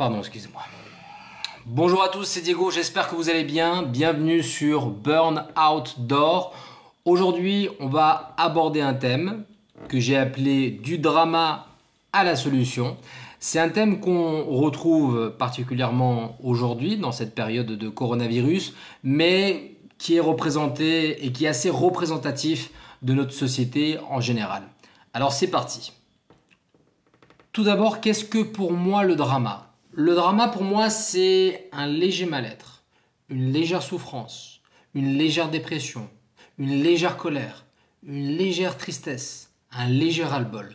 Pardon, excusez-moi. Bonjour à tous, c'est Diego, j'espère que vous allez bien. Bienvenue sur Burn Outdoor. Aujourd'hui, on va aborder un thème que j'ai appelé du drama à la solution. C'est un thème qu'on retrouve particulièrement aujourd'hui dans cette période de coronavirus, mais qui est représenté et qui est assez représentatif de notre société en général. Alors c'est parti. Tout d'abord, qu'est-ce que pour moi le drama ? Le drama pour moi c'est un léger mal-être, une légère souffrance, une légère dépression, une légère colère, une légère tristesse, un léger ras-le-bol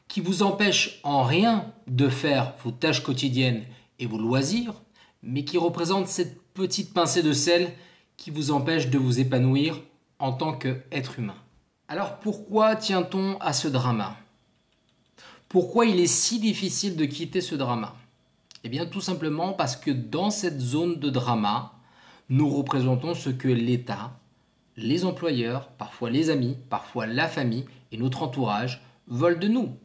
qui vous empêche en rien de faire vos tâches quotidiennes et vos loisirs, mais qui représente cette petite pincée de sel qui vous empêche de vous épanouir en tant qu'être humain. Alors pourquoi tient-on à ce drama ? Pourquoi il est si difficile de quitter ce drama ? Eh bien tout simplement parce que dans cette zone de drama, nous représentons ce que l'État, les employeurs, parfois les amis, parfois la famille et notre entourage veulent de nous.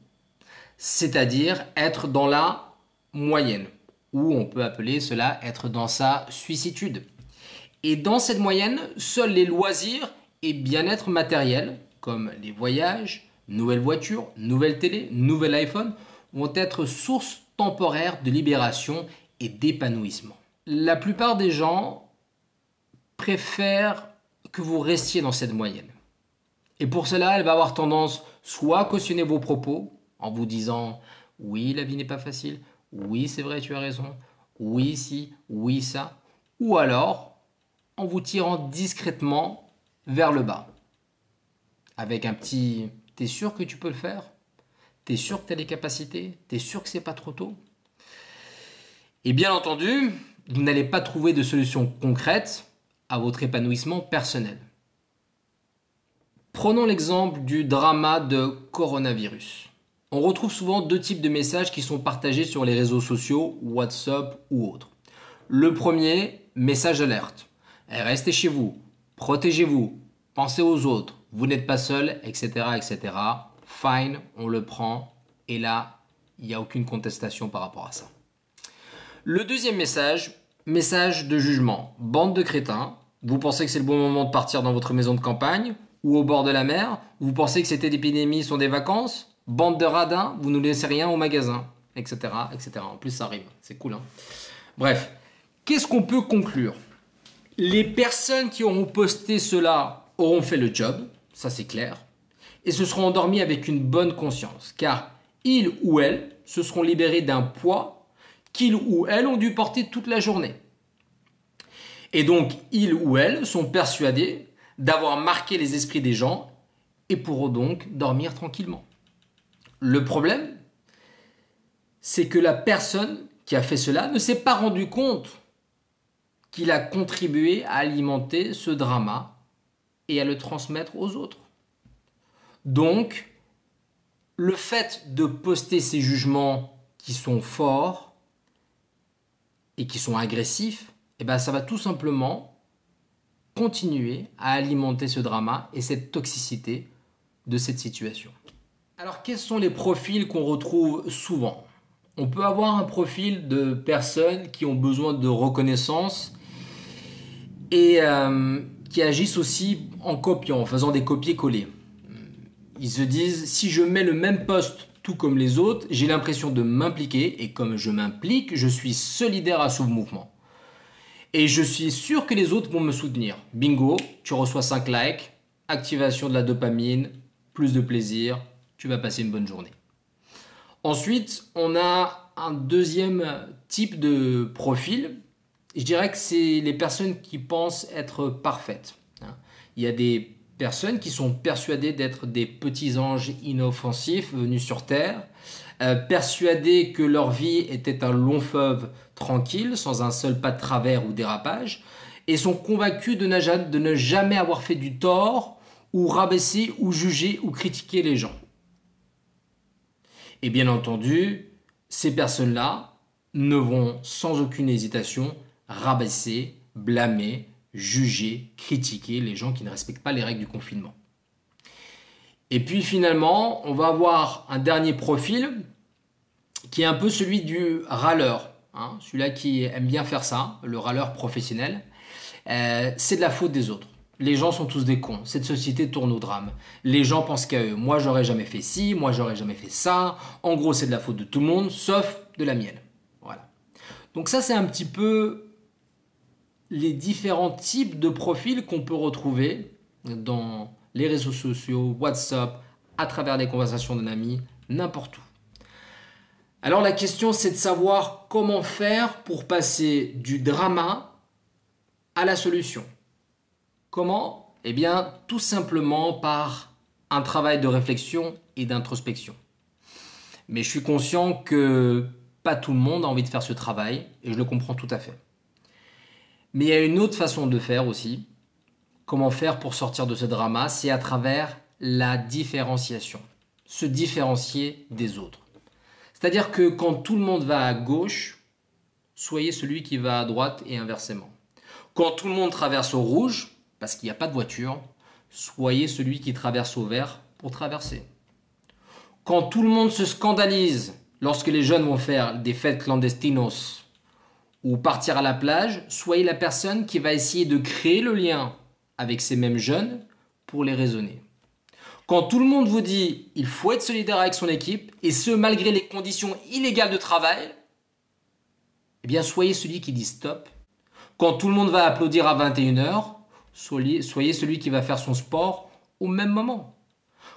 C'est-à-dire être dans la moyenne, ou on peut appeler cela être dans sa suissitude. Et dans cette moyenne, seuls les loisirs et bien-être matériel, comme les voyages, nouvelle voiture, nouvelle télé, nouvel iPhone, vont être source temporaire de libération et d'épanouissement. La plupart des gens préfèrent que vous restiez dans cette moyenne. Et pour cela, elle va avoir tendance soit à cautionner vos propos en vous disant « oui, la vie n'est pas facile, oui, c'est vrai, tu as raison, oui, si, oui, ça », ou alors en vous tirant discrètement vers le bas avec un petit « t'es sûr que tu peux le faire ? T'es sûr que tu as les capacités ? T'es sûr que c'est pas trop tôt ?» Et bien entendu, vous n'allez pas trouver de solution concrète à votre épanouissement personnel. Prenons l'exemple du drama de coronavirus. On retrouve souvent deux types de messages qui sont partagés sur les réseaux sociaux, WhatsApp ou autres. Le premier, message alerte. Restez chez vous, protégez-vous, pensez aux autres, vous n'êtes pas seul, etc., etc. Fine, on le prend. Et là, il n'y a aucune contestation par rapport à ça. Le deuxième message, message de jugement. Bande de crétins, vous pensez que c'est le bon moment de partir dans votre maison de campagne ou au bord de la mer? Vous pensez que cette épidémie sont des vacances? Bande de radins, vous ne laissez rien au magasin, etc., etc. En plus, ça rime, c'est cool, hein. Bref, qu'est-ce qu'on peut conclure? Les personnes qui auront posté cela auront fait le job, ça c'est clair, et se seront endormis avec une bonne conscience, car ils ou elles se seront libérés d'un poids qu'ils ou elles ont dû porter toute la journée. Et donc, ils ou elles sont persuadés d'avoir marqué les esprits des gens et pourront donc dormir tranquillement. Le problème, c'est que la personne qui a fait cela ne s'est pas rendu compte qu'il a contribué à alimenter ce drama et à le transmettre aux autres. Donc, le fait de poster ces jugements qui sont forts et qui sont agressifs, eh ben, ça va tout simplement continuer à alimenter ce drama et cette toxicité de cette situation. Alors, quels sont les profils qu'on retrouve souvent ? On peut avoir un profil de personnes qui ont besoin de reconnaissance et qui agissent aussi en copiant, en faisant des copier-coller. Ils se disent, si je mets le même post tout comme les autres, j'ai l'impression de m'impliquer et comme je m'implique, je suis solidaire à ce mouvement. Et je suis sûr que les autres vont me soutenir. Bingo, tu reçois 5 likes, activation de la dopamine, plus de plaisir, tu vas passer une bonne journée. Ensuite, on a un deuxième type de profil. Je dirais que c'est les personnes qui pensent être parfaites. Il y a des personnes qui sont persuadées d'être des petits anges inoffensifs venus sur Terre, persuadées que leur vie était un long fleuve tranquille, sans un seul pas de travers ou dérapage, et sont convaincus de ne jamais avoir fait du tort, ou rabaisser, ou juger, ou critiquer les gens. Et bien entendu, ces personnes-là ne vont sans aucune hésitation rabaisser, blâmer, juger, critiquer les gens qui ne respectent pas les règles du confinement. Et puis finalement, on va avoir un dernier profil qui est un peu celui du râleur. hein, celui-là qui aime bien faire ça, le râleur professionnel, c'est de la faute des autres. Les gens sont tous des cons. Cette société tourne au drame. Les gens pensent qu'à eux. Moi, j'aurais jamais fait ci, moi, j'aurais jamais fait ça. En gros, c'est de la faute de tout le monde, sauf de la mienne. Voilà. Donc ça, c'est un petit peu les différents types de profils qu'on peut retrouver dans les réseaux sociaux, WhatsApp, à travers les conversations d'un ami, n'importe où. Alors la question, c'est de savoir comment faire pour passer du drama à la solution. Comment? Eh bien, tout simplement par un travail de réflexion et d'introspection. Mais je suis conscient que pas tout le monde a envie de faire ce travail, et je le comprends tout à fait. Mais il y a une autre façon de faire aussi. Comment faire pour sortir de ce drama? C'est à travers la différenciation. Se différencier des autres. C'est-à-dire que quand tout le monde va à gauche, soyez celui qui va à droite et inversement. Quand tout le monde traverse au rouge, parce qu'il n'y a pas de voiture, soyez celui qui traverse au vert pour traverser. Quand tout le monde se scandalise lorsque les jeunes vont faire des fêtes clandestinos ou partir à la plage, soyez la personne qui va essayer de créer le lien avec ces mêmes jeunes pour les raisonner. Quand tout le monde vous dit il faut être solidaire avec son équipe, et ce malgré les conditions illégales de travail, eh bien soyez celui qui dit stop. Quand tout le monde va applaudir à 21h, soyez celui qui va faire son sport au même moment.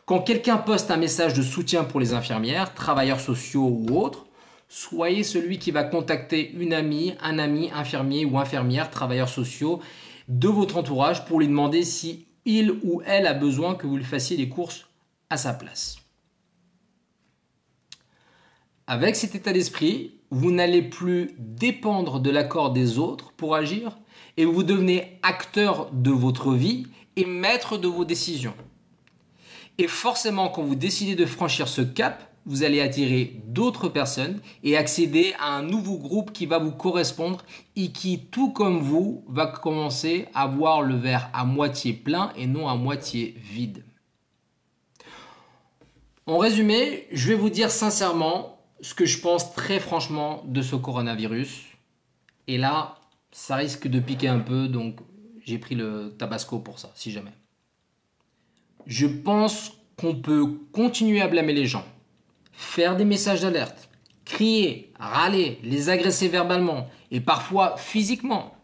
Quand quelqu'un poste un message de soutien pour les infirmières, travailleurs sociaux ou autres, soyez celui qui va contacter une amie, un ami infirmier ou infirmière, travailleurs sociaux de votre entourage pour lui demander si il ou elle a besoin que vous lui fassiez les courses à sa place. Avec cet état d'esprit, vous n'allez plus dépendre de l'accord des autres pour agir et vous devenez acteur de votre vie et maître de vos décisions. Et forcément, quand vous décidez de franchir ce cap, vous allez attirer d'autres personnes et accéder à un nouveau groupe qui va vous correspondre et qui, tout comme vous, va commencer à voir le verre à moitié plein et non à moitié vide. En résumé, je vais vous dire sincèrement ce que je pense très franchement de ce coronavirus. Et là, ça risque de piquer un peu, donc j'ai pris le tabasco pour ça, si jamais. Je pense qu'on peut continuer à blâmer les gens, faire des messages d'alerte, crier, râler, les agresser verbalement et parfois physiquement.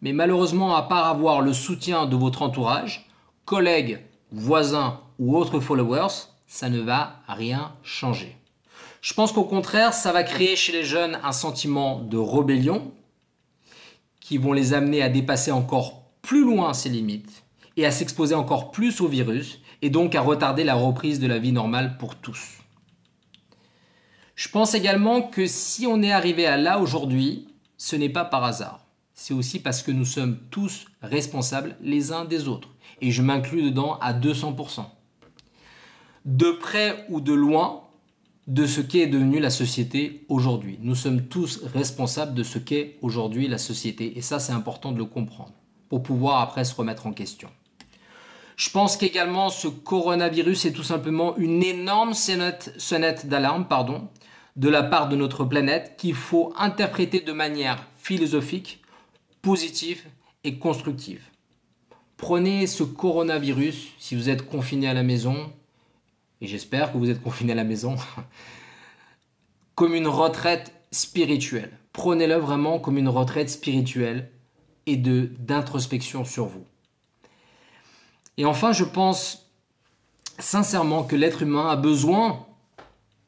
Mais malheureusement, à part avoir le soutien de votre entourage, collègues, voisins ou autres followers, ça ne va rien changer. Je pense qu'au contraire, ça va créer chez les jeunes un sentiment de rébellion qui vont les amener à dépasser encore plus loin ces limites et à s'exposer encore plus au virus et donc à retarder la reprise de la vie normale pour tous. Je pense également que si on est arrivé à là aujourd'hui, ce n'est pas par hasard. C'est aussi parce que nous sommes tous responsables les uns des autres. Et je m'inclus dedans à 200%. De près ou de loin, de ce qu'est devenue la société aujourd'hui. Nous sommes tous responsables de ce qu'est aujourd'hui la société. Et ça, c'est important de le comprendre pour pouvoir après se remettre en question. Je pense qu'également ce coronavirus est tout simplement une énorme sonnette d'alarme, de la part de notre planète qu'il faut interpréter de manière philosophique, positive et constructive. Prenez ce coronavirus, si vous êtes confiné à la maison, et j'espère que vous êtes confiné à la maison, comme une retraite spirituelle. Prenez-le vraiment comme une retraite spirituelle et d'introspection sur vous. Et enfin, je pense sincèrement que l'être humain a besoin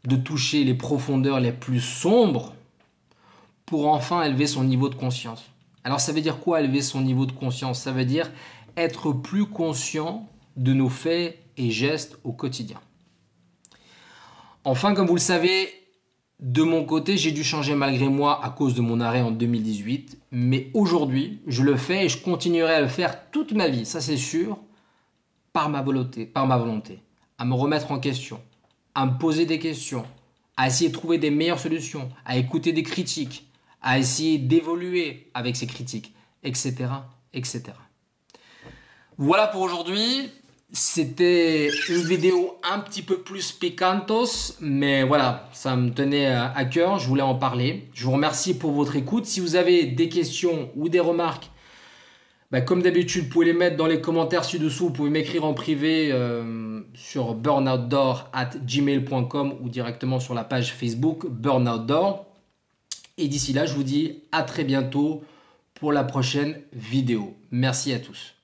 de toucher les profondeurs les plus sombres pour enfin élever son niveau de conscience. Alors ça veut dire quoi élever son niveau de conscience? Ça veut dire être plus conscient de nos faits et gestes au quotidien. Enfin, comme vous le savez, de mon côté, j'ai dû changer malgré moi à cause de mon arrêt en 2018. Mais aujourd'hui, je le fais et je continuerai à le faire toute ma vie, ça c'est sûr, par ma volonté, à me remettre en question, à me poser des questions, à essayer de trouver des meilleures solutions, à écouter des critiques, à essayer d'évoluer avec ces critiques, etc., etc. Voilà pour aujourd'hui. C'était une vidéo un petit peu plus picantos, mais voilà, ça me tenait à cœur, je voulais en parler. Je vous remercie pour votre écoute. Si vous avez des questions ou des remarques, comme d'habitude, vous pouvez les mettre dans les commentaires ci-dessous. Vous pouvez m'écrire en privé sur burnoutdoor@gmail.com ou directement sur la page Facebook Burnoutdoor. Et d'ici là, je vous dis à très bientôt pour la prochaine vidéo. Merci à tous.